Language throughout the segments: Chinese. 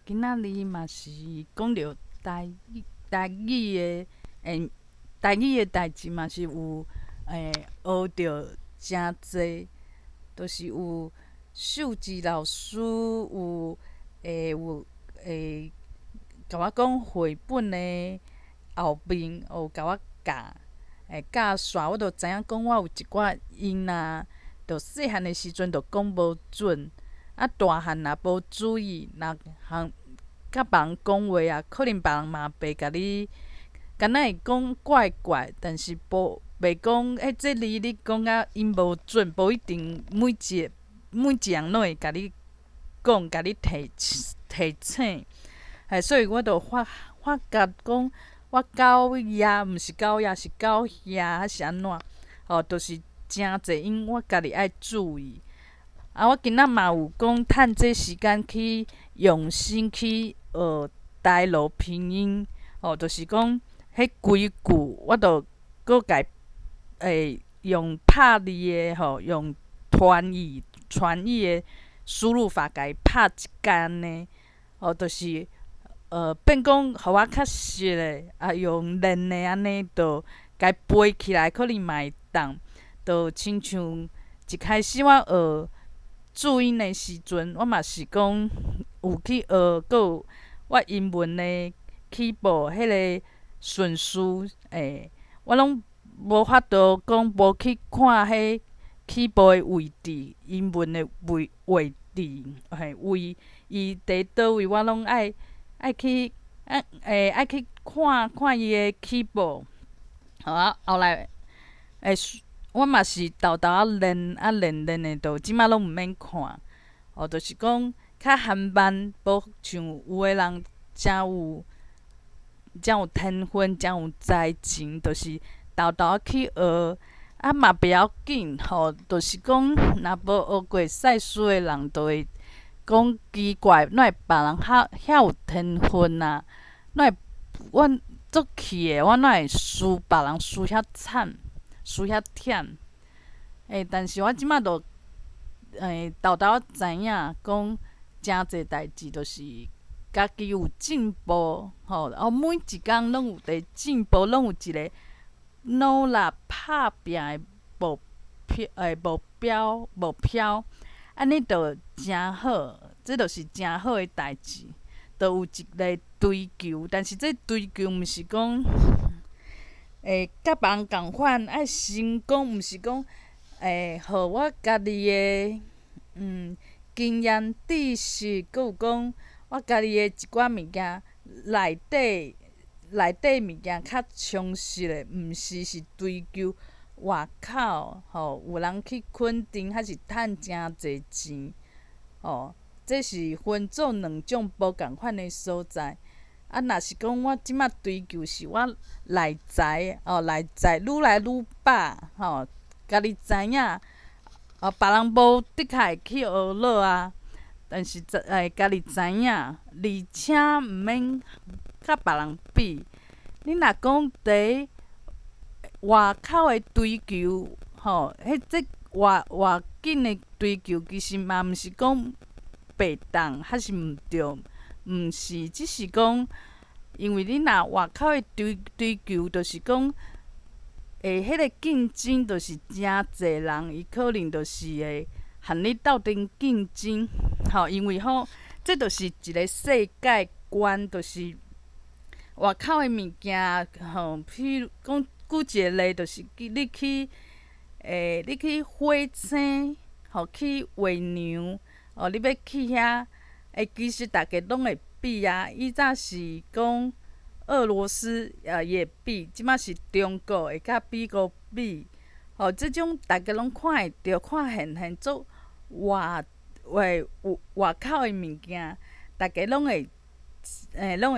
今仔日嘛是讲着台语的，台语的代志嘛是有学着诚济，就是有秀智老师有甲我讲绘本的后面有甲我教，教煞我就知影讲我有一寡音啊，着细汉的时阵着讲无准，啊大汉若无注意，若甲别人讲话啊，可能别人嘛袂甲你，敢若会讲怪怪，但是袂讲这字你讲啊音无准，无一定每一样拢会甲你讲，甲你提醒。所以我就觉讲，我狗遐毋是狗遐，是狗遐还是安怎？就是诚济音我家己爱注意。我今仔嘛有讲趁这时间去用心去学台罗拼音，就是讲迄几句我着搁家用拍字的用传译的输入法家拍一间呢，就是变讲互我较熟诶，用练诶安尼，着家背起来可能嘛会当。着亲像一开始我学注音诶时阵，我嘛是讲有去学，搁有我英文诶起步迄个顺序，我拢无法度讲无去看迄起步诶位置，英文诶位置，位伊伫倒位，我拢爱去爱去看伊诶起步。后来我嘛是豆豆练练诶，着即摆拢毋免看。就是讲较含慢，无像有诶人诚有天分，诚有才情，就是豆豆去学，嘛袂要紧。就是讲若无学过赛事诶人，就会讲奇怪，哪会别人遐有天分啊？哪会阮足气诶，我哪会输别人输遐惨，输遐忝？但是我即摆就豆豆知影讲诚济代志，就是家己有进步，每一工拢有伫进步，拢有一个努力拍拼诶目标，安尼就诚好，这就是诚好诶代志，就有一个追求。但是这追求毋是讲甲别人共款爱成功，毋是讲互我家己诶经验知识，搁有讲我家己诶一寡物件内底物件较充实诶，毋是追求外口有人去肯定，还是趁诚济钱。这是分做两种无共款诶所在。若是讲我即摆追求是我内在内在愈来愈饱家己知影。别人无的确会去学落啊，但是家己知影，而且毋免甲别人比。你若讲伫外口诶追求，这外境诶追求，其实嘛毋是讲白当还是毋对，毋是，只是讲，因为你若外口诶追求，就是讲。迄个竞争就是诚侪人，伊可能就是会和你斗阵竞争，因为这就是一个世界观，就是外口的物件，譬如讲举一个例，就是你去火星，去月亮，你要去遐，其实大家拢会比啊。以早是讲。俄罗斯也会比，即摆是中国会甲美国比，即种大家拢看会着，看现做外口的物件，大家拢会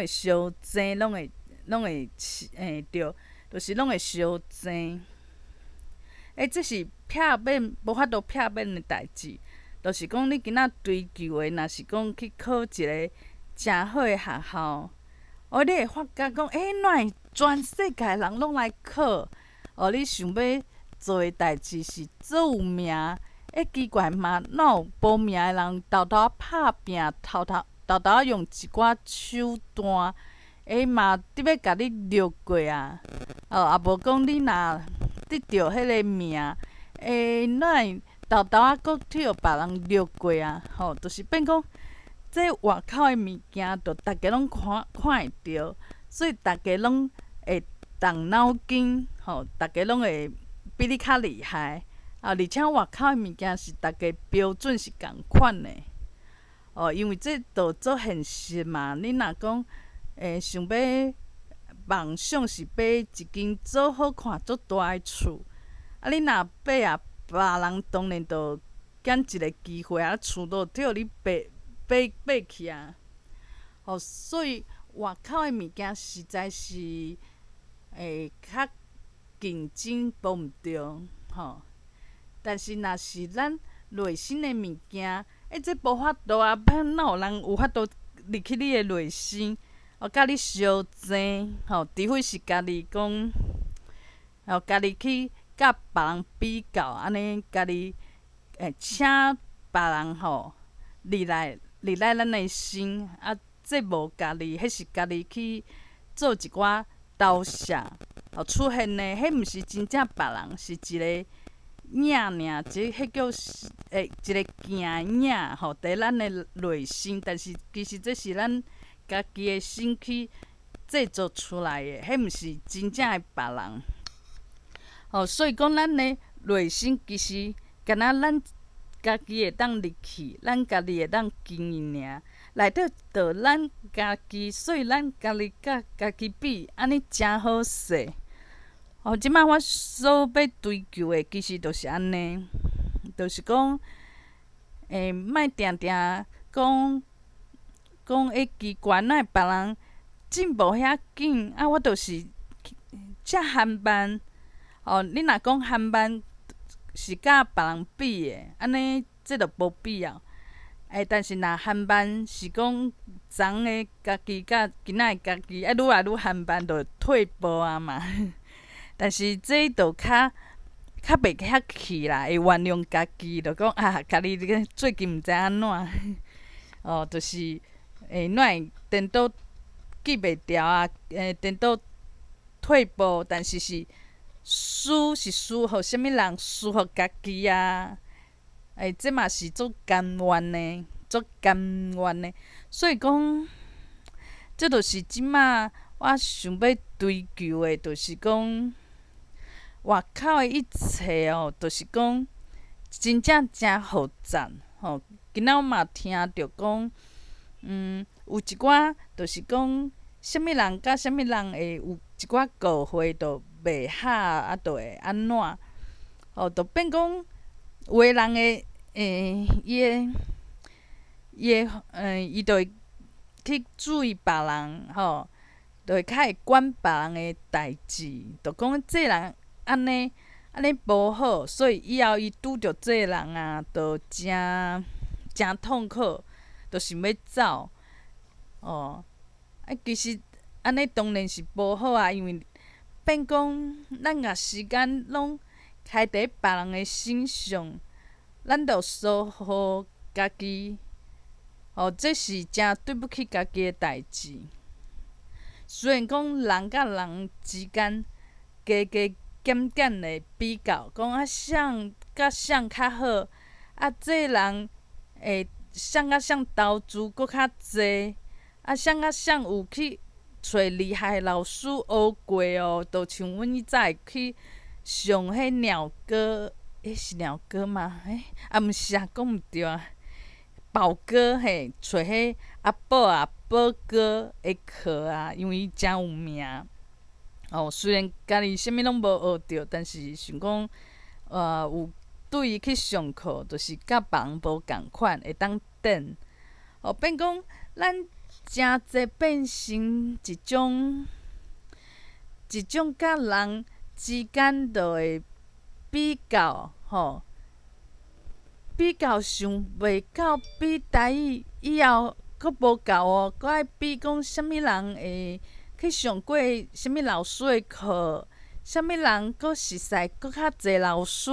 相争，拢会着，就是拢会相争。这是无法度避免的代志，就是讲你今仔追求的，若是讲去考一个诚好的学校。你会发觉讲，哪会全世界人拢来考？你想要做诶代志是做有名，奇怪嘛，哪有无名诶人偷偷拍拼，偷豆豆仔用一寡手段，嘛得要甲你掠过啊。也无讲你若得着迄个名，哪会豆豆仔佫去互别人掠过啊？就是变讲，这外口的物件，着逐家拢看会着，所以逐家拢会动脑筋，逐家拢会比你较厉害。而且外口的物件是逐家标准是共款的。因为这着做现实嘛。你若讲想要梦想是买一间做好看、足大的厝，你若买啊，别人当然着拣一个机会厝都替互你买去啊。所以外口的物件实在是较竞争无毋对，但是若是咱内心的物件，这无法度啊，哪有人有法度入去你的内心，甲你相争，除非是家己讲，家己去甲别人比较，安尼家己请别人入来咱的心，这无家己，迄是家己去做一寡投射，出现的迄毋是真正别人，是一个影尔，迄叫一个镜影，伫咱的内心，但是其实这是咱家己的心去制作出来的，迄毋是真正的别人。所以讲，咱的内心其实敢若咱家己会当入去，咱家己会当经营尔。内底着咱家己，所以咱家己甲家己比，安尼诚好势。即摆我所要追求的，其实就是安尼，就是讲，莫定定讲奇怪，哪会别人进步遐紧，我就是遮含慢。你若讲含慢是甲别人比的，安尼这着无必要。但是若含慢是讲昨的家己甲今仔的家己，愈来愈含慢，着退步啊嘛。但是这着较袂遐气啦，会原谅家己，着讲家己最近毋知安怎，就是哪会颠倒记袂牢啊，颠倒退步，但是输是输互啥物人？输互家己啊！这嘛是足甘愿的，足甘愿的。所以讲，这就是即马我想要追求的，就是讲外口的一切就是讲真正诚复杂。今仔我嘛听着讲，有一寡就是讲，啥物人甲啥物人会有一寡误会，着袂合，着会安怎？着变讲有的人的伊着会去注意别人，着会较会管别人的代志，着讲这人安尼无好，所以以后伊拄着这人啊，着诚痛苦，着想要走。其实安尼当然是无好啊，因为变讲咱若时间拢开伫别人的身上，咱着疏忽家己，这是诚对不起家己的代志。虽然讲人甲人之间加减的比较，讲啥甲啥较好，这人会啥甲啥投资搁较济，啥甲啥有去找厉害的老师学过就像阮以早会去上迄鸟哥，是鸟哥吗？毋是啊，讲毋对啊，宝哥嘿，找迄阿宝啊、宝哥的课啊，因为伊诚有名。虽然家己啥物拢无学着，但是想讲，有对伊去上课，就是甲别人无共款，会当等。变讲咱诚济变成一种甲人之间着会比较，比较想袂到，比台语以后佫无够佫爱比讲啥物人会去上过啥物老师的课，啥物人佫熟悉佫较济老师。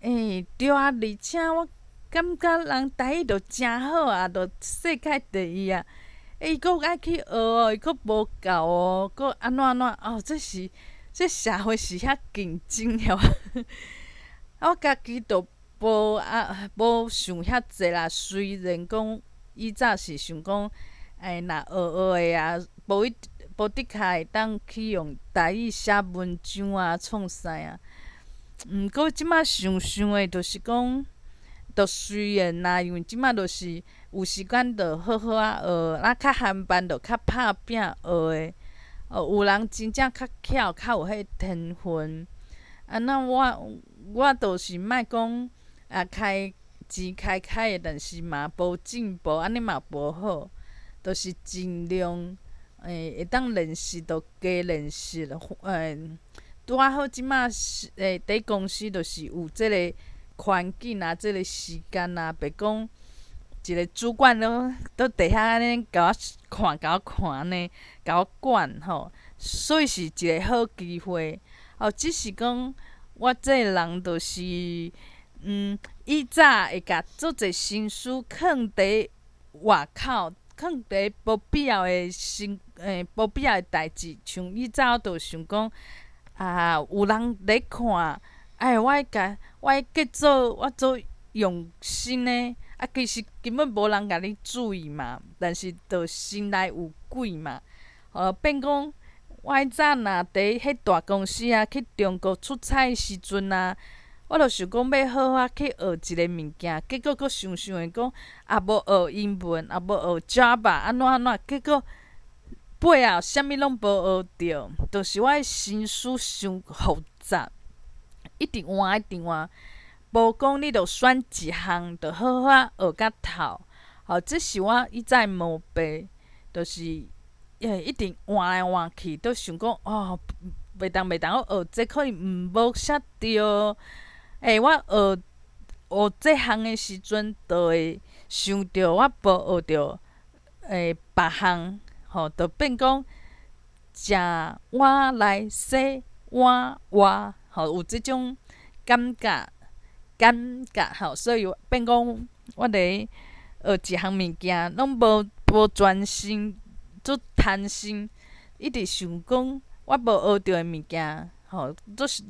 对啊，而且我感觉人台语着诚好啊，着世界第一啊。伊佫爱去学哦，伊佫无够哦，佫安怎安怎哦，这社会是遐竞争哦。啊，我家己着无想遐济啦。虽然讲以早是想讲，若学的啊，无的确会当去用台语写文章啊、创啥啊。毋过即摆想想的，就是讲，着虽然啦，因为即摆着是有时间，着好好啊学，较含班着较拍拼学的。有人真正较巧，较有迄天分。那我倒是莫讲开钱开的，但是嘛无进步，安尼嘛无好。着是尽量会当练习着加练习咯。拄啊好即摆伫公司着是有即个环境啊，即个时间啊，别讲一个主管都伫遐安尼甲我看安尼，甲我管吼，所以是一个好机会。只是讲我这个人就是，以早会甲足侪心思囥伫外口，囥伫无必要的无必要的代志，像以早我就想讲，有人咧看，我爱计我做用心的，其实根本无人甲你注意嘛，但是就心内有鬼嘛，变讲我迄早若伫迄大公司啊，去中国出差的时阵啊，我就想讲要好好去学一个物件，结果佫想想的讲，无学英文，无学 Java， 安怎安怎，结果背后啥物拢无学着，就是我的心思伤复杂，一直换。无讲你着选一项，着好好学到透。这是我以前毛病，就是一直换来换去，都想讲袂当我学这可能无写着。我学这项的时阵，就会想着我无学着别项，就变讲食碗来洗碗活，有即种感觉，所以变讲我伫学一项物件，拢无专心，足贪心，一直想讲我无学着的物件，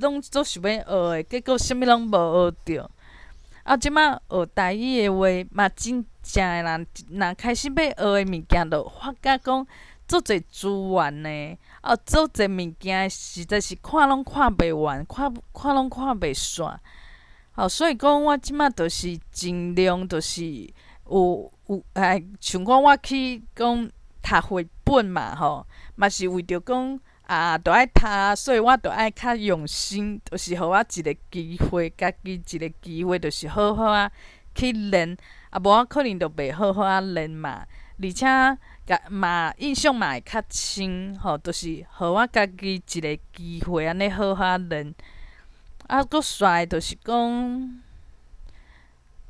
拢做想要学的，结果啥物拢无学着。即摆学台语的话，嘛真正的人，若开始要学的物件，就发觉讲足侪资源呢。足侪物件实在是看拢看袂完，看拢看袂煞。所以讲我即摆着是尽量，就是像讲我去讲读绘本嘛，嘛是为着讲着爱读，所以我着爱较用心，就是互我一个机会，家己一个机会，就是好好去练。无我可能着袂好好练嘛，而且嘛印象嘛会较深，就是互我家己一个机会，安尼好好练。佫煞就是讲，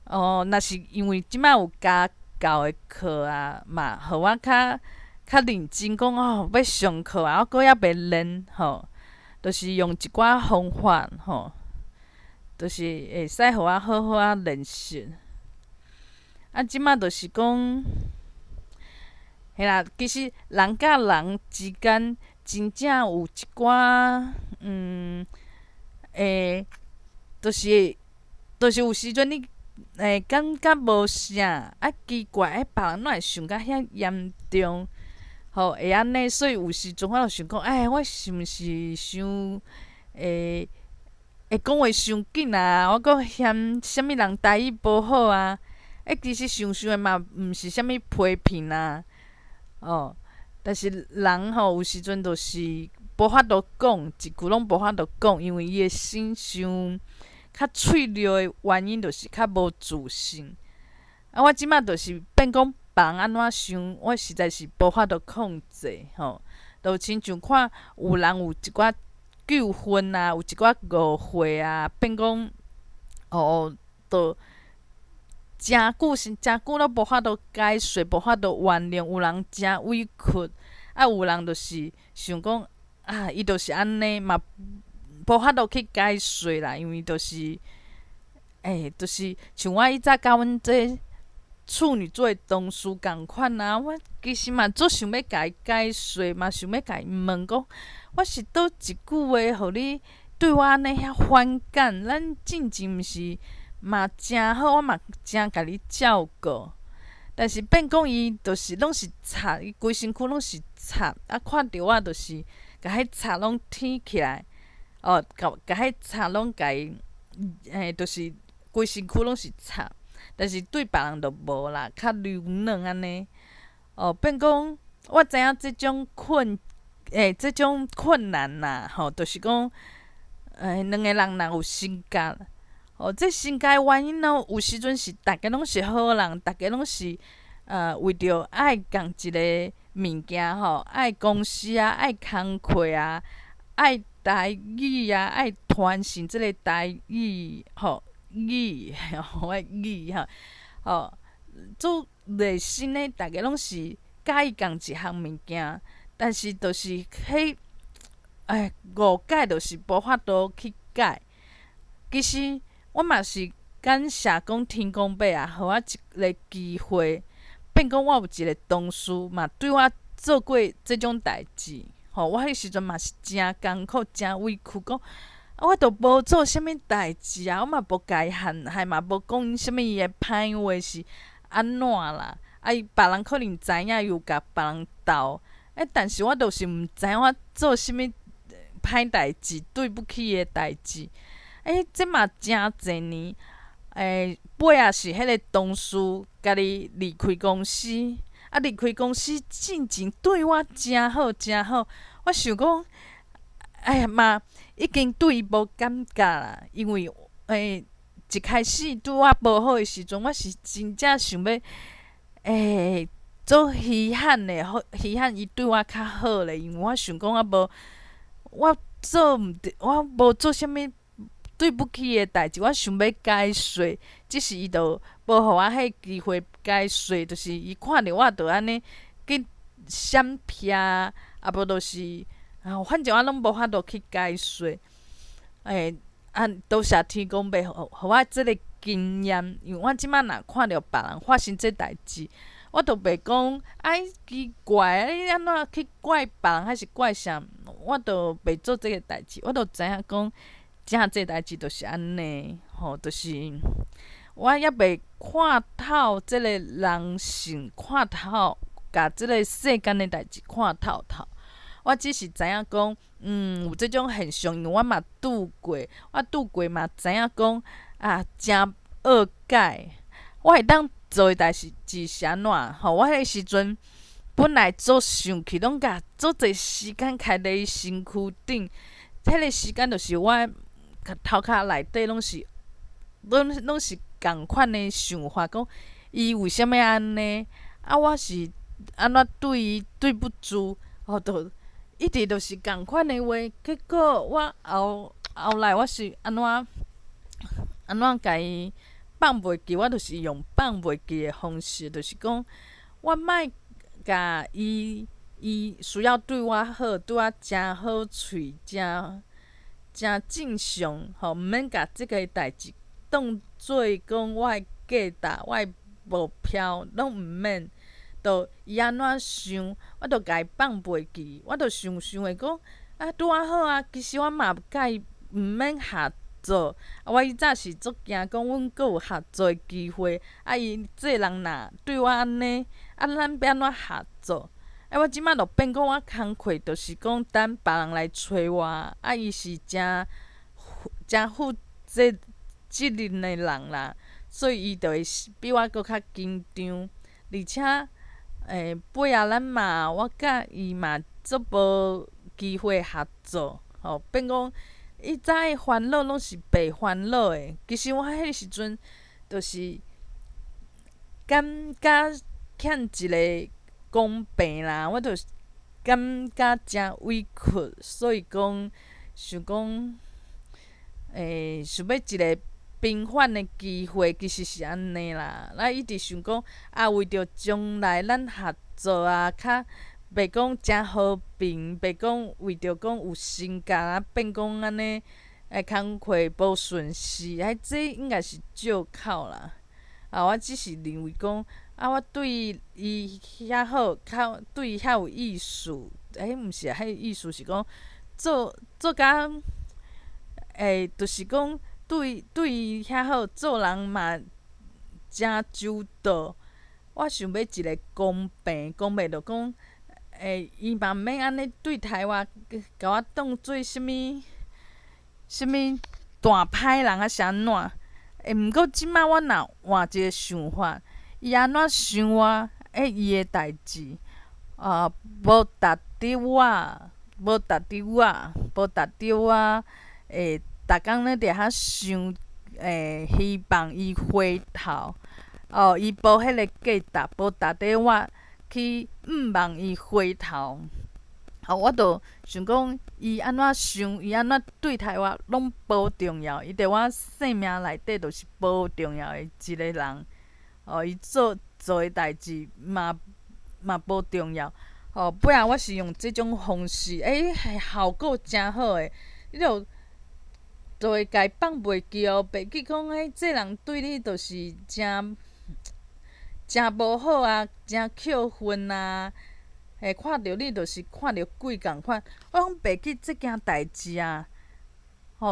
若是因为即摆有家教的课啊，嘛，互我较认真讲要上课啊，我佫还袂练就是用一寡方法就是会使互我好好练习。即摆就是讲，嘿啦，其实人甲人之间真正有一寡就是有时阵你感觉无啥奇怪，别人哪会想甲遐严重？会安尼，所以有时阵我就想讲，我是毋是伤会讲话伤紧啊？我佫嫌啥物人台语无好啊？其实想想的嘛，毋是啥物批评啊。但是人有时阵就是无法度讲，一句拢无法度讲，因为伊的心伤较脆弱的原因，就是较无自信。我即摆就是变讲别人安怎想，我实在是无法度控制就亲像看有人有一寡纠纷啊，有一寡误会啊，变讲就诚久都无法度解释，无法度原谅，有人诚委屈，有人就是想讲伊就是安尼嘛，无法度去解释啦，因为就是就是像我以早甲阮这处女座的同事共款啊，我其实嘛足想要甲伊解说，嘛想要甲伊问讲，我是倒一句话，互你对我安尼遐反感？咱进前毋是嘛诚好，我嘛诚甲你照顾。但是变讲伊就是拢是插，伊规身躯拢是插，啊看着我就是甲迄插拢舔起来，甲迄插拢甲伊，就是规身躯拢是插，但是对别人就无啦，较柔软安尼。变讲我知影即种困难啦，就是讲，两个人若有性格。这性格的原因咯，有时阵是逐个拢是好人，逐个拢是为着爱共一个物件爱公司啊，爱工课啊，爱台语啊，爱传承即个台语语我的语做热心的，逐个拢是介意共一项物件，但是就是误解就是无法度去改。其实我嘛是感谢讲天公伯啊，互我一个机会，变讲我有一个同事嘛对我做过即种代志，我迄时阵嘛是诚艰苦、诚委屈，讲我都无做啥物代志啊，我嘛无甲伊害嘛无讲啥物伊的歹话是安怎啦。伊别人可能知影，有甲别人斗，但是我就是毋知影我做啥物歹代志、对不起的代志。这嘛诚侪年，尾也是迄个同事家己离开公司，离开公司进前对我诚好诚好，我想讲，嘛已经对伊无感觉啦，因为一开始对我无好的时阵，我是真正想要做稀罕的，稀罕伊对我较好咧，因为我想讲我我无做啥物对不起的代志，我想要解说，只是伊就无互我迄机会解说，就是伊看着我就安尼去闪避，啊无就是反正我拢无法度去解说。多谢天公伯互我即个经验，因为我即摆若看着别人发生即代志，我就袂讲奇怪，你安怎去怪别人还是怪啥？我就袂做即个代志，我就知影讲。正即代志就是安尼，就是我还袂看透即个人性，看透甲即个世间的代志看透透。我只是知影讲，有即种现象，因为我嘛拄过，嘛知影讲真恶解。我会当做的代志是安怎？我迄个时阵本来做上去，拢甲足侪时间徛伫伊身躯顶，迄个时间就是我。头壳内底拢是共款的想法，讲伊为虾物安尼？我是安怎对伊对不住？就一直都是共款的话，结果我后来我是安怎甲伊放袂记？我就是用放袂记的方式，就是讲我莫甲伊需要对我好，对我诚好喙，诚正常，毋免甲即个代志当做讲我的价值、我的目标，拢毋免。就伊安怎想，我就甲伊放袂记。我就想的讲，拄啊好啊。其实我嘛甲伊毋免合作。我以早是足惊讲，阮阁有合作的机会。伊这个人若对我安尼，咱要安怎合作？我即摆就变讲，我工课就是讲等别人来找我，伊是诚负责任的人啦，所以伊就会比我搁较紧张，而且尾仔咱嘛，我甲伊嘛足无机会合作，变讲以早的烦恼拢是白烦恼的。其实我迄时阵就是感觉欠一个公平啦，我就感觉诚委屈，所以讲想讲，想要一个平反的机会，其实是安尼啦。咱一直想讲为着将来咱合作较袂讲诚和平，袂讲为着讲有性格变讲安尼工课无顺时，这应该是借口啦。我只是认为讲，我对伊遐好，对伊遐有意思。毋是啊，迄意思是讲做甲就是讲对伊遐好，做人嘛诚周到。我想要一个公平，讲袂着讲，伊嘛毋免安尼对台湾甲我当做啥物大歹人啊是安怎？毋过即摆我若换一个想法，伊安怎想我，伊诶代志，无值得我，无值得我，无值得我，逐工咧伫遐想，希望伊回头。伊无迄个价值，无值得我去望伊回头。我著想讲，伊安怎想，伊安怎对待我，拢无重要。伊伫我生命内底，著是无重要的一个人。伊做诶代志嘛无重要。本来我是用即种方式，效果诚好诶。你就会家放袂记哦，袂记讲，这人对你著是诚无好啊，诚扣分啊。看着你就是看着鬼共款，我拢袂记即件代志啊。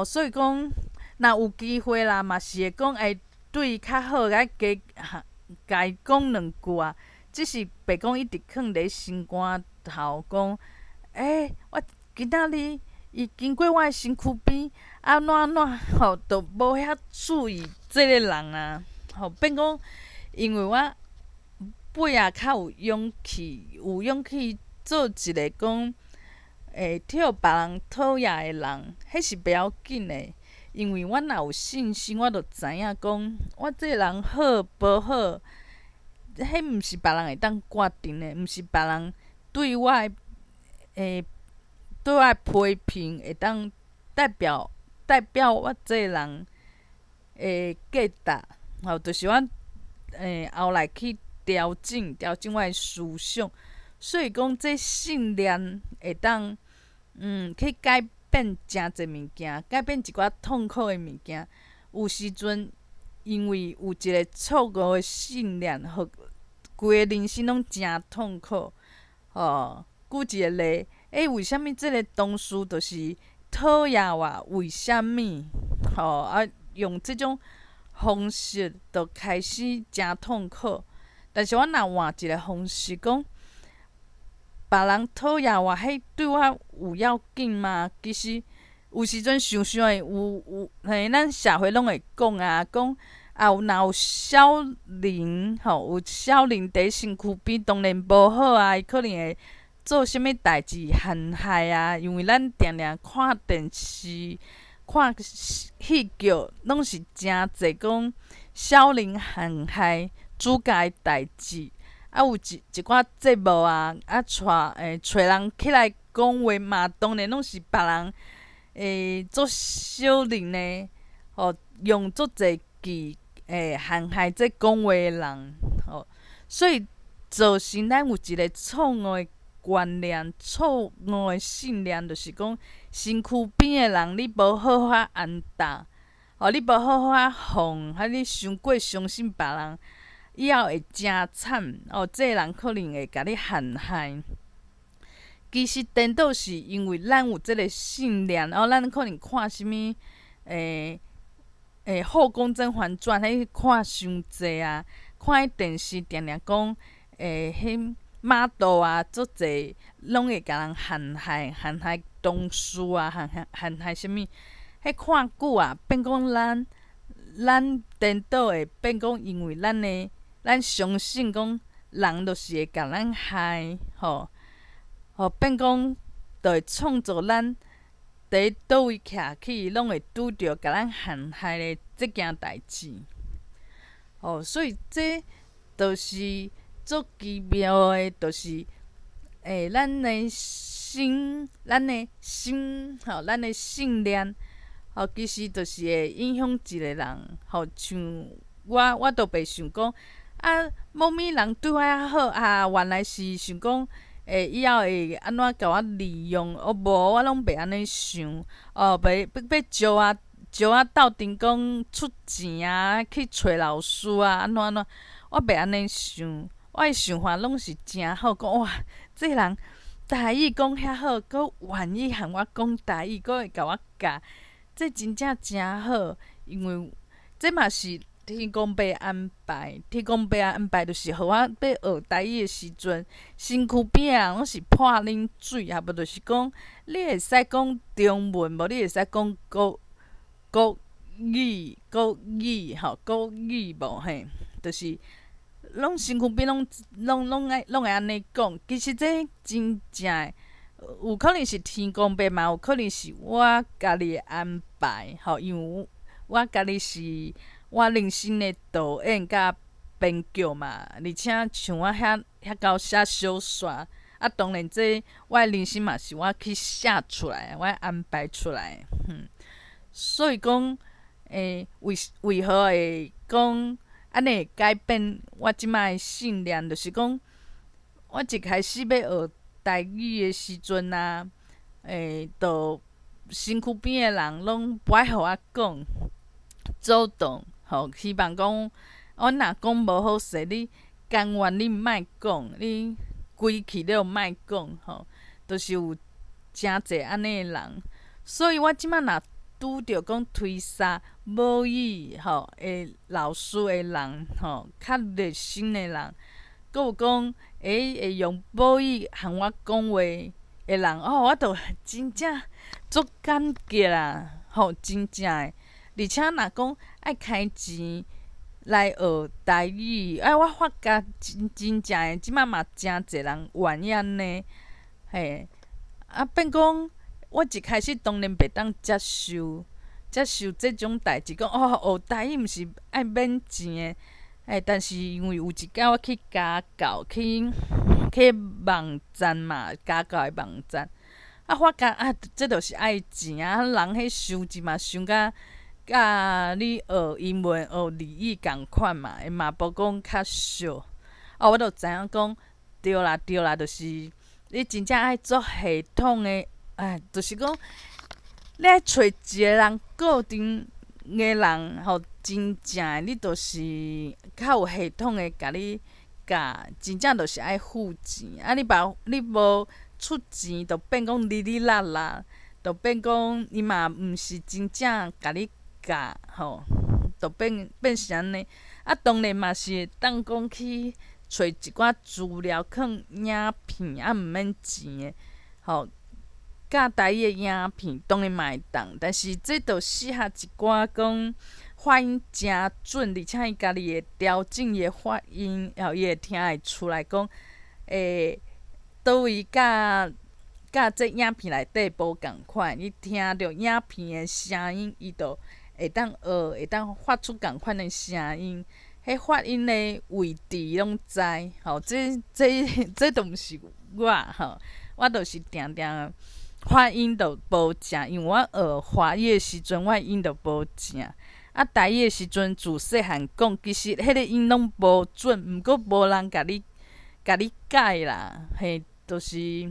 所以讲，若有机会啦，嘛是会讲，对伊较好，甲伊讲两句啊。只是袂讲一直囥伫心肝头，讲，我今仔日伊经过我诶身躯边，安怎，都无遐注意即个人啊。变讲，因为我尾仔较有勇气，做一个讲替别人讨厌的人，迄是袂要紧的。因为我若有信心，我就知影讲，我这个人好无好，迄毋是别人会当决定的，毋是别人对我的批评会当代表我这个人的价值。就是我后来去调整我的思想，所以讲这信念会当去改变诚侪物件，改变一寡痛苦的物件。有时阵因为有一个错误的信念，互规个人生拢诚痛苦。举一个例，为虾米即个同事就是讨厌我？为虾米？用即种方式就开始诚痛苦。但是我若换一个方式讲，别人讨厌我，迄对我有要紧吗？其实有时阵想想的，咱社会拢会讲啊，讲若有小人有小人伫身躯边，当然无好啊。伊可能会做啥物代志陷害啊？因为咱定定看电视、看戏剧，拢是诚侪讲小人陷害主角的代志。有一寡节目啊，找人起来讲话嘛，当然拢是别人做小人呢，用足侪计陷害这讲话的人。所以造成咱有一个错误的观念、错误的信念，就是讲身躯边的人，你无好法安踏，你无好法放，你伤过相信别人。以后会诚惨这个人可能会甲你陷害。其实颠倒是因为咱有即个信念，咱可能看啥物后宫甄嬛传》迄看伤济啊，看迄电视定定讲迄马道啊，足济拢会甲人陷害同事啊，陷害啥物？迄看久啊，变讲咱颠倒会变讲，因为咱相信讲人就是会甲咱害，变讲就会创造咱伫倒位徛起，拢会拄着甲咱陷害的即件代志。所以这就是足奇妙的，就是咱的心，咱的信念，其实就是会影响一个人。像我都袂想讲。某物人对我遐好啊，原来是想讲，以后会安怎甲我利用，无我拢袂安尼想，要招啊斗阵讲出钱啊，去找老师啊，安怎，我袂安尼想，我诶想法拢是诚好，讲哇，这人台语讲遐好，佫愿意和我讲台语，佫会甲我教，这真正诚好，因为这嘛是天公伯安排，天公伯安排就是互我要学台语诶时阵，身躯边诶人拢是泼冷水，啊无就是讲你会使讲中文，无你会使讲国语无嘿，就是拢身躯边拢会安尼讲。其实这真正诶，有可能是天公伯嘛，有可能是我家己诶安排，因为我家己是我人生诶导演甲编剧嘛，而且像我遐高写小说，当然这我诶人生嘛是我去写出来，我安排出来所以讲，为何会讲安尼会改变我即摆诶信念？就是讲，我一开始要学台语诶时阵啊，就身躯边诶人拢不爱互我讲，主动，希望讲，我若讲无好势，你甘愿你毋莫讲，你规气你就莫讲，就是有诚济安尼诶人，所以我即摆若拄着讲推萨母语诶老师诶人较热心诶人，佫有讲会用母语和我讲话诶人，我着真正足感激啦，真正诶。而且若讲爱开钱来学台语，我发觉真正诶，即摆嘛诚济人愿意安尼，变讲。我一开始当然袂当接受即种代志，讲学台语毋是爱免钱诶，但是因为有一间我去家教，去网站嘛，家教诶网站，发觉这著是爱钱人迄收钱嘛收甲你学英文学日语共款嘛，嘛无讲较俗，我著知影讲对啦，就是你真正爱做系统诶。就是讲，你爱找一个人固定诶人，真正诶，你就是较有系统诶，甲你教，真正就是爱付钱。你无出钱，就变讲哩啦啦，就变讲伊嘛毋是真正甲你教，就变成安尼。当然嘛是会当讲去找一寡资料，囥影片，毋免钱诶，教台语诶影片当然嘛会当，但是这著适合一寡讲发音诚准，而且伊家己会调整伊诶发音，伊会听会出来讲，倒位甲这影片内底无共款，伊听着影片诶声音，伊就会当学，会当发出共款诶声音，迄发音诶位置拢知，这都毋是我就是定定。发音就无正，因为我学华语诶时阵，我音就无正。台语诶时阵，自细汉讲，其实迄个音拢无准，毋过无人甲你改啦。就是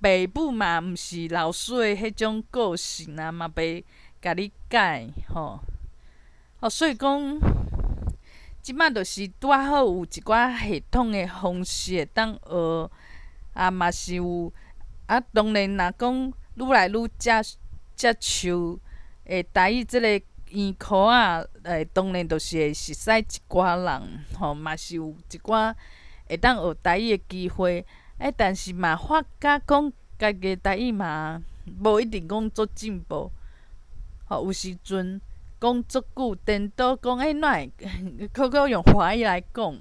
爸母嘛，毋是老师诶迄种个性啊，嘛袂甲你改所以讲，即摆就是拄仔好有一寡系统诶方式会当学，嘛是有。当然，若讲愈来愈接受台语即个院考啊，当然就是会熟悉一寡人，嘛是有一寡会当学台语诶机会。但是嘛发觉讲家己台语嘛，无一定讲足进步，有时阵讲足久，颠倒讲哪会考用华语来讲。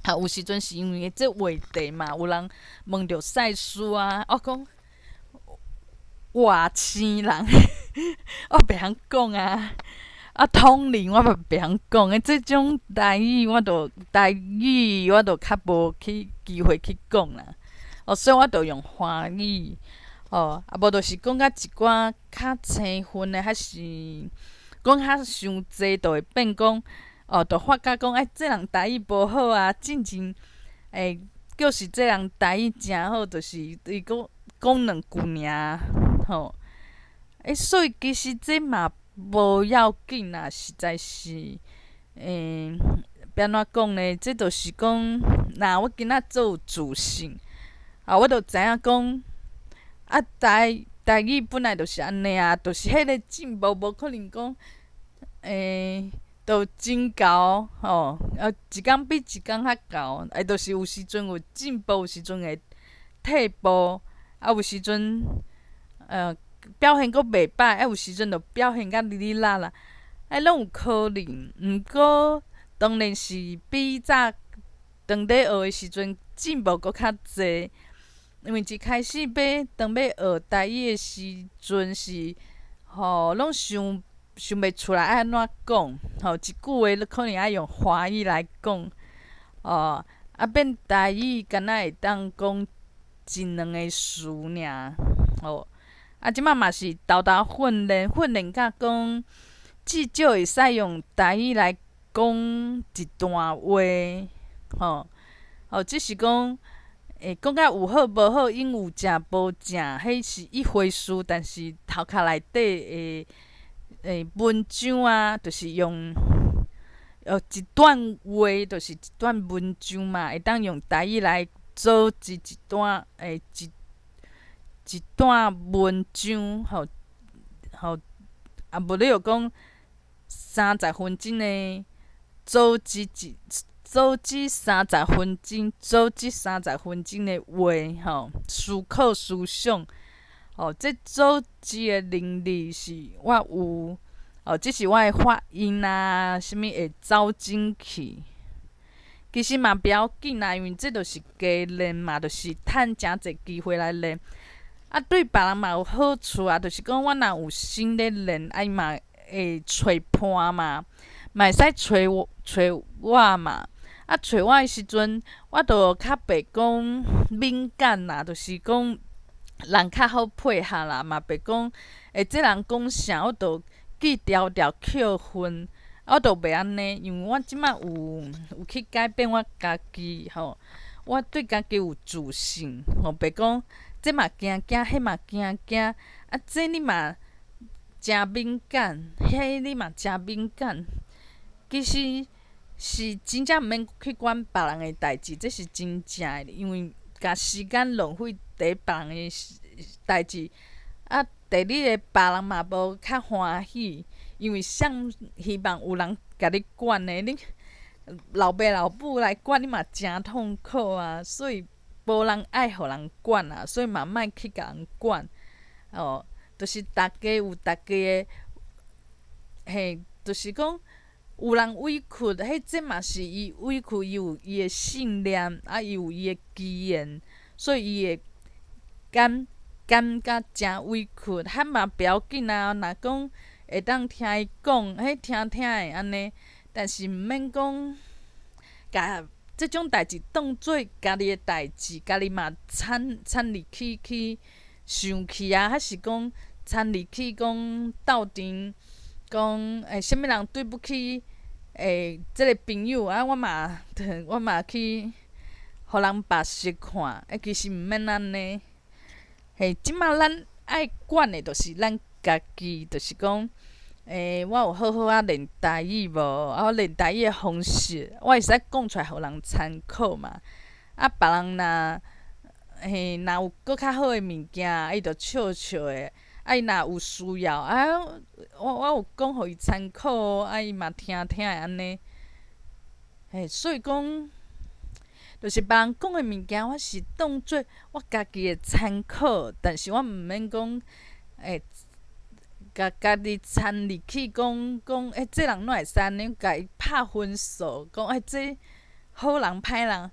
有时阵是因为这话题嘛，有人问着赛事啊，我讲外星人，我袂晓讲啊。通灵我嘛袂晓讲这种台语我就较无去机会去讲啦。所以我就用华语。无就是讲甲一寡较青分的，还是讲较伤济，就会变讲。就发觉讲，这人台语无好啊，进前叫是这人台语诚好，就是伊讲两句尔，吼。所以其实这嘛无要紧啦，实在是，要安怎讲呢？这就是讲，若我今仔做有自信，我就知影讲，台语本来就是安尼啊，就是迄个进步，无可能讲，都真厚吼，一工比一工较厚，就是有时阵有进步，有时阵会退步，有时阵表现阁袂歹，有时阵就表现甲哩哩啦啦，拢有可能。毋过当然是比早当咧学诶时阵进步阁较济，因为一开始当要学台语诶时阵是，拢想袂出来爱安怎讲，一句话可能爱用华语来讲，变台语敢若会当讲一两个词尔，即摆嘛是豆豆训练甲讲，至少会使用台语来讲一段话，只是讲，讲甲有好无好，因有正无正，迄是一回事。但是头壳内底文章啊，就是用一段话，就是一段文章嘛，会当用台语来组织一段一段文章，无你就讲30分钟的组织30分钟，组织30分钟的话，思考思想，这组织的能力是我有，只是我的发音啊，啥物会走进去。其实嘛不要紧啦，因为这就是加练嘛，就是趁诚济机会来练。对别人嘛有好处啊，就是讲我若有心咧练，伊嘛会找伴嘛，嘛会使找我嘛。找我诶时阵，我就较袂讲敏感啦，就是讲人较好配合啦，嘛袂讲这人讲啥，我就记条条扣分。我就袂安尼，因为我即摆有去改变我家己，我对家己有自信，袂讲这嘛惊惊，迄嘛惊惊，这你嘛诚敏感，迄你嘛诚敏感。其实是真正毋免去管别人诶代志，这是真正诶，因为甲时间浪费伫别人诶代志，第二个别人嘛无较欢喜。因为希望有人甲你管的，你老爸老母来管你嘛诚痛苦啊，所以无人爱互人管啊，所以嘛莫去甲人管，就是大家有大家的，就是讲有人委屈，这嘛是伊委屈，伊有伊的信念，伊有伊的基因，所以伊会感觉诚委屈，嘛不要紧啊，若讲。会当听伊讲，听的安尼，但是毋免讲，甲即种代志当做家己的代志，家己嘛掺入去生气啊，还是讲掺入去讲斗阵，讲啥物人对不起即个朋友我嘛去互人白色看，其实毋免安尼。即摆咱爱管的，就是咱家己，就是讲，我有好好练台语无？我练台语的方式，我会使讲出来，互人参考嘛。别人若有搁较好的物件，伊就笑笑的。伊若有需要，我有讲互伊参考，伊嘛听的安尼。所以讲，就是别人讲的物件，我是当做我家己的参考，但是我毋免讲，家己掺入去讲，这人哪会使安尼？甲伊拍分数，讲这好人歹人，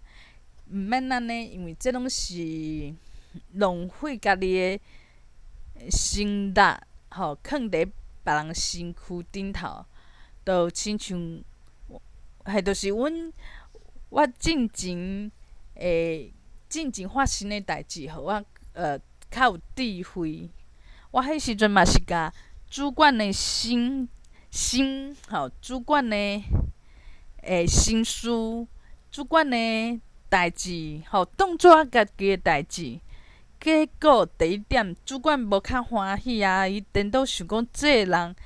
毋免安尼，因为这拢是浪费家己的心力，放伫别人身躯顶头，就亲像，就是我进前发生的代志，互我较有智慧。我迄时阵嘛是甲主管的主管的心思，主管的代志，当作家己诶代志。结果第一点，主管无较欢喜啊，伊颠倒想讲这个人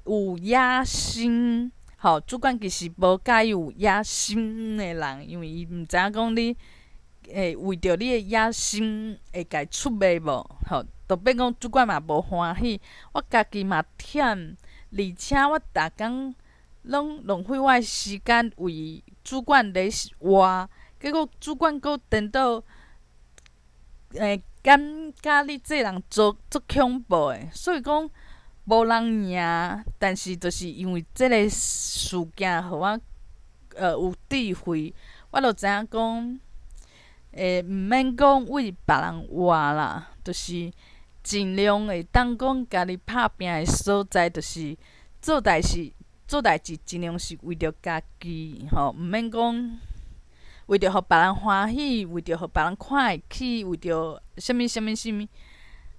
有野心。主管其实无介意有野心诶人，因为伊毋知影讲你会为着你诶野心会家出卖无。就变讲主管嘛无欢喜，我家己嘛忝，而且我逐工拢浪费我诶时间为主管咧活，结果主管佫颠倒感觉你这人足恐怖诶，所以讲无人赢，但是就是因为即个事件，互我有智慧，我就知影讲，毋免讲为别人活啦，就是尽量会当讲家己拍拼诶所在，就是做代志尽量是为着家己，毋免讲为着互别人欢喜，为着互别人看会起，为着啥物啥物啥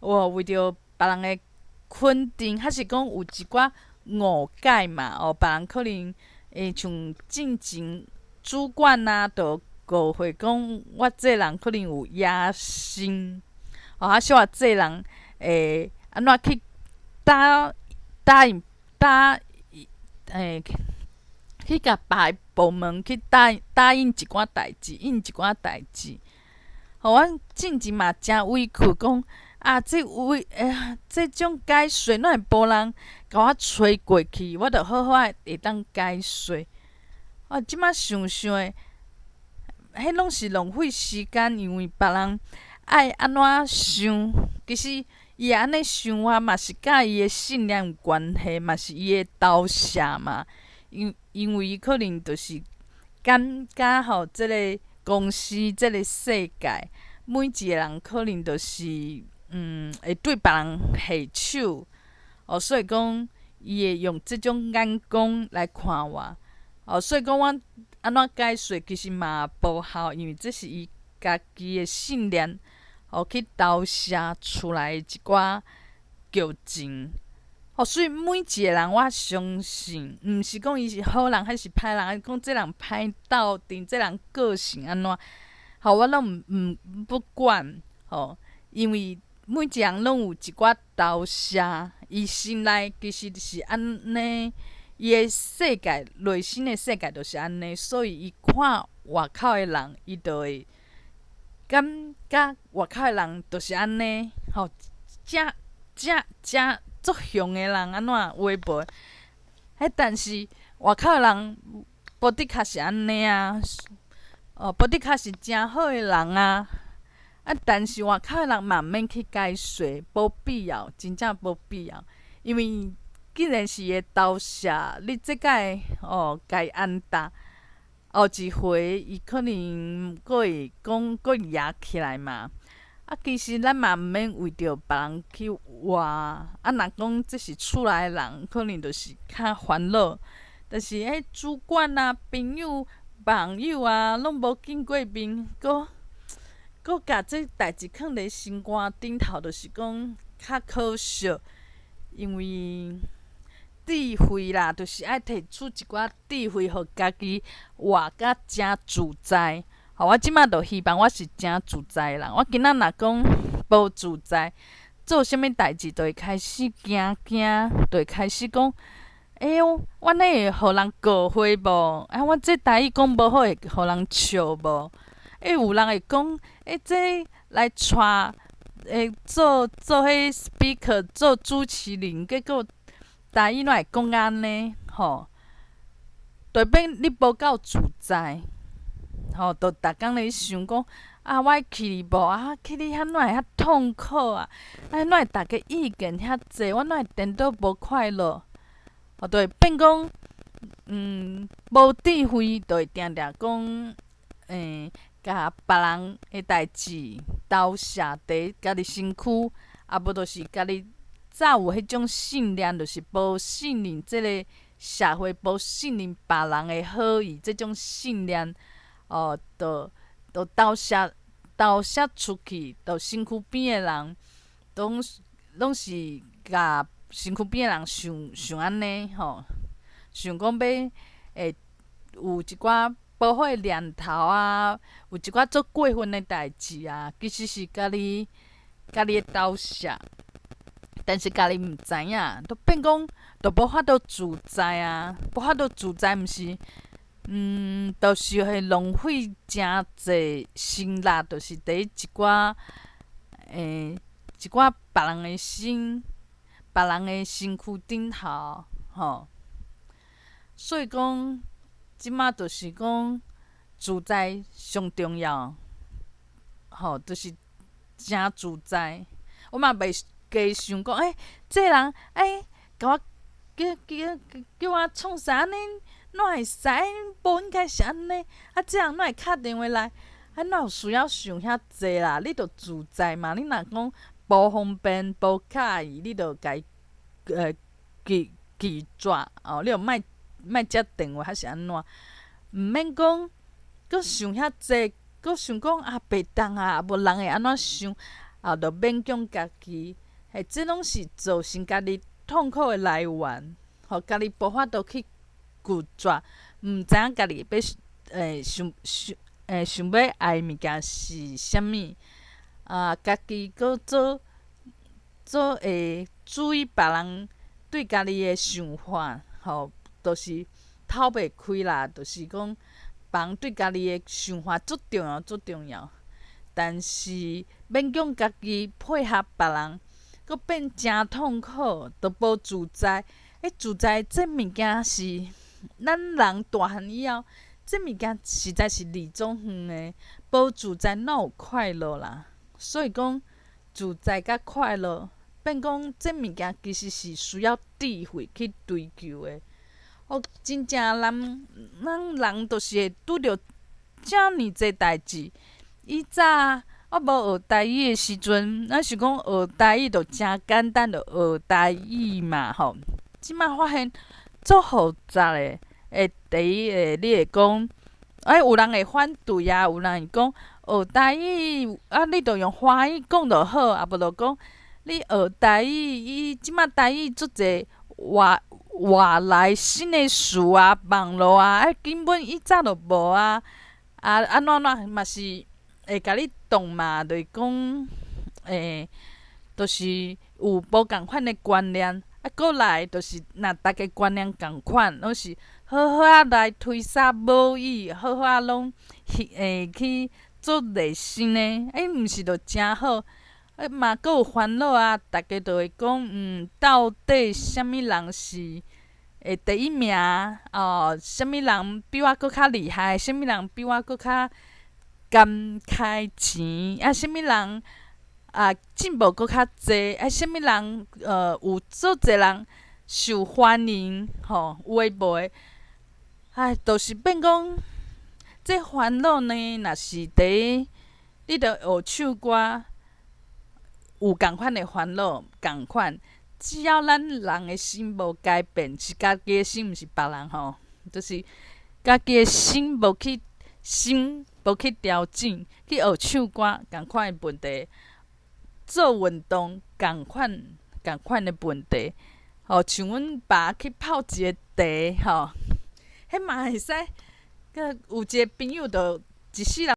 物，为着别人诶肯定，还是讲有一寡误解嘛。别人可能像进前主管啊，就误会讲我这人可能有野心，还是我这人会安怎去答应去甲别个部门去答应一寡代志，应一寡代志。阮进前嘛诚委屈，讲这种解说哪会无人甲我吹过去，我着好好会当解说。即摆想想诶，迄拢是浪费时间，因为别人爱安怎想，其实伊会安尼想嘛是甲伊诶信念有关系，嘛是伊诶投射嘛。因为伊可能就是感觉即个公司、即个世界，每一个人可能就是会对别人下手，所以讲伊会用即种眼光来看我。所以讲我安怎解说其实嘛无效，因为这是伊家己诶信念，去投射出来一寡剧情。所以每一个人我相信，毋是讲伊是好人还是歹人，讲这人歹斗阵，这人个性安怎，我拢不管。因为每一个人拢有一寡投射，伊心内其实是安尼，伊诶世界内心诶世界就是安尼，所以伊看外口诶人，伊就会感觉外口诶人就是安尼。正作凶诶人安怎微博，但是外口诶人无的确是安尼啊，无的确是诚好诶人啊。但是外口诶人嘛毋免去解说，无必要，真正无必要，因为既然是会投射，你即摆家安踏，后一回伊可能佫会讲佫压起来嘛。其实咱嘛毋免为着别人去活，若讲这是厝内诶人，可能就是较烦恼。但是主管啊、朋友啊，拢无见过面，佫甲这代志囥伫心肝顶头，就是讲较可惜。因为智慧啦，就是爱摕出一寡智慧，互家己活甲诚自在。我即摆就希望我是诚自在诶人。我今仔若讲无自在，做啥物代志就会开始惊，就会开始讲，哟，我那会互人误会无？我这台语讲无好，会互人笑无？有人会讲，这来带做迄 speaker 做主持人，结果台语哪会讲安尼？就变你无够自在。就逐工咧想讲，我去无？去你遐哪会遐痛苦啊？哪会逐个意见遐济？我哪会颠倒无快乐？就会变讲，无智慧，就会定定讲，甲别人诶代志投射伫家己身躯，无就是家己早有迄种信念，就是无信任即个社会，无信任别人诶好意，即种信念。就投射出去，就身躯边诶人，拢是甲身躯边诶人想安尼，想讲要有一寡保护的念头啊，有一寡做过分的代志啊，其实是家己的投射，但是家己毋知影，都变讲都无法度自在啊，无法度自在，毋是，就是会浪费诚济心力，就是伫一寡一寡别人的别人的身躯顶头，吼。所以讲，即马就是讲自在上重要，吼，就是诚自在。我嘛袂加想讲，这个人甲我叫我创啥安尼，哪会使？无应该是安尼。这人哪会敲电话来？哪有需要想遐济啦？你着自在嘛。你若讲无方便、无喜意，你着家拒绝哦。你着莫接电话还是安怎？毋免讲，搁想遐济，搁想讲袂当啊，无人会安怎想，着勉强家己。这拢是造成家己痛苦的来源，互家己无法度去拒绝，毋知影家己要想要爱物件是啥物，家己搁做会注意别人对家己的想法，就是透袂开啦。就是讲，别人对家己的想法足重要，足重要。但是勉强家己配合别人，搁变诚痛苦，都无自在。自在这物件是咱人大汉以后，这物件实在是离总远的。无自在哪有快乐啦？所以讲，自在甲快乐，变讲这物件其实是需要智慧去追求的。真正咱人就是会拄着遮尔济代志。以早我无学台语的时阵，咱是讲学台语就诚简单，就学台语嘛吼。即摆发现足复杂的。第一你会讲，有人会反对啊，有人会讲学台语你着用华语讲就好，无就讲你学台语，即摆台语足济外来新的词啊、网络啊，根本以早就无啊。安怎嘛是会甲你动嘛，就是讲就是有无共款的观念。过来就是若大家观念共款，拢是好好来推撒母语，好好拢去做热心的，毋是就诚好。嘛阁有烦恼啊，大家就会讲，到底啥物人是第一名？啥物人比我阁较厉害？啥物人比我阁较甘开钱？啥物人进步阁较济？啥物人有足济人受欢迎？有诶无诶？就是变讲，这烦恼呢，若是你着学唱歌。有共款的烦恼，共款。只要咱人的心无改变，是家己的心，毋是别人吼。就是家己的心无去调整，去学唱歌，共款的问题；做运动，共款的问题。像阮爸去泡一个茶，迄嘛会使。佮有一个朋友，就一世人。